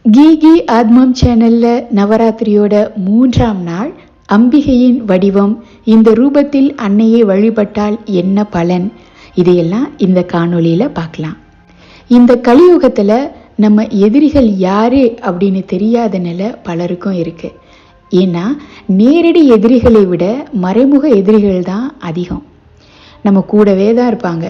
Kiki ஆத்மம் சேனல்ல நவராத்திரியோட 3ஆம் நாள் அம்பிகையின் வடிவம், இந்த ரூபத்தில் அன்னையை வழிபட்டால் என்ன பலன், இதையெல்லாம் இந்த காணொளியில பார்க்கலாம். இந்த கலியுகத்துல நம்ம எதிரிகள் யாரு அப்படின்னு தெரியாத நிலை பலருக்கும் இருக்கு. ஏன்னா நேரடி எதிரிகளை விட மறைமுக எதிரிகள் தான் அதிகம். நம்ம கூடவே தான் இருப்பாங்க.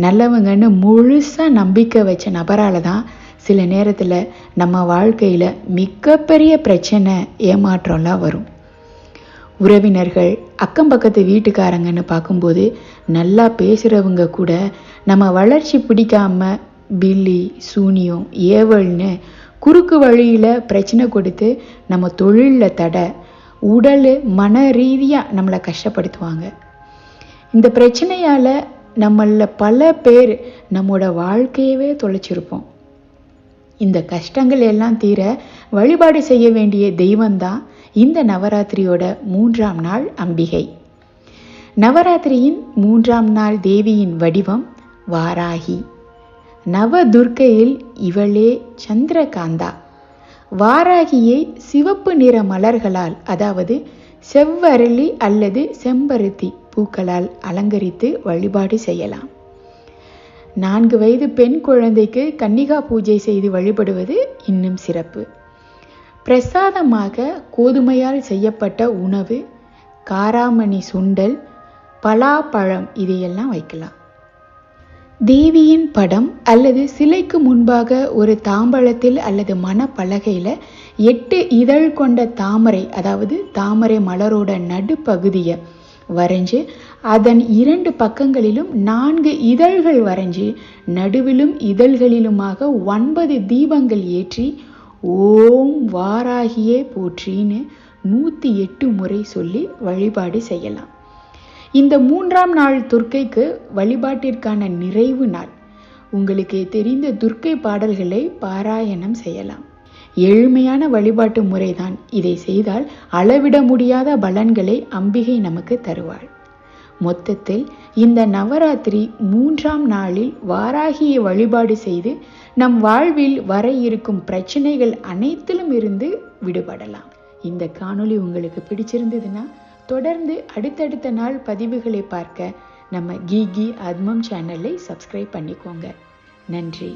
நல்லவங்கன்னு முழுசா நம்பிக்கை வச்ச நபரால தான் சில நேரத்தில் நம்ம வாழ்க்கையில் மிகப்பெரிய பிரச்சனை, ஏமாற்றம்லாம் வரும். உறவினர்கள், அக்கம் பக்கத்து வீட்டுக்காரங்கன்னு பார்க்கும்போது நல்லா பேசுகிறவங்க கூட நம்ம வளர்ச்சி பிடிக்காம பில்லி, சூனியம், ஏவல்னு குறுக்கு வழியில் பிரச்சனை கொடுத்து நம்ம தொழிலில் தடை, உடல் மன ரீதியாக நம்மளை கஷ்டப்படுத்துவாங்க. இந்த பிரச்சனையால் நம்மள பல பேர் நம்மளோட வாழ்க்கையவே தொலைச்சிருப்போம். இந்த கஷ்டங்கள் எல்லாம் தீர வழிபாடு செய்ய வேண்டிய தெய்வம்தான் இந்த நவராத்திரியோட 3ஆம் நாள் அம்பிகை. நவராத்திரியின் 3ஆம் நாள் தேவியின் வடிவம் வாராகி. நவதுர்க்கையில் இவளே சந்திரகாந்தா. வாராகியை சிவப்பு நிற மலர்களால், அதாவது செவ்வரளி அல்லது செம்பருத்தி பூக்களால் அலங்கரித்து வழிபாடு செய்யலாம். 4 வயது பெண் குழந்தைக்கு கன்னிகா பூஜை செய்து வழிபடுவது இன்னும் சிறப்பு. பிரசாதமாக கோதுமையால் செய்யப்பட்ட உணவு, காராமணி சுண்டல், பலாப்பழம் இதையெல்லாம் வைக்கலாம். தேவியின் படம் அல்லது சிலைக்கு முன்பாக ஒரு தாம்பழத்தில் அல்லது மணப்பலகையில் 8 இதழ் கொண்ட தாமரை, அதாவது தாமரை மலரோட நடுப்பகுதியை வரைஞ்சு அதன் 2 பக்கங்களிலும் 4 இதழ்கள் வரைஞ்சு நடுவிலும் இதழ்களிலுமாக 9 தீபங்கள் ஏற்றி ஓம் வாராகியே போற்றின்னு 108 முறை சொல்லி வழிபாடு செய்யலாம். இந்த 3ஆம் நாள் துர்க்கைக்கு வழிபாட்டிற்கான நிறைவு நாள். உங்களுக்கு தெரிந்த துர்க்கை பாடல்களை பாராயணம் செய்யலாம். எளிமையான வழிபாட்டு முறைதான். இதை செய்தால் அளவிட முடியாத பலன்களை அம்பிகை நமக்கு தருவாள். மொத்தத்தில் இந்த நவராத்திரி 3ஆம் நாளில் வாராகியை வழிபாடு செய்து நம் வாழ்வில் வர இருக்கும் பிரச்சனைகள் அனைத்திலும் இருந்து விடுபடலாம். இந்த காணொளி உங்களுக்கு பிடிச்சிருந்ததுன்னா தொடர்ந்து அடுத்தடுத்த நாள் பதிவுகளை பார்க்க நம்ம கீகி ஆத்மம் சேனலை சப்ஸ்கிரைப் பண்ணிக்கோங்க. நன்றி.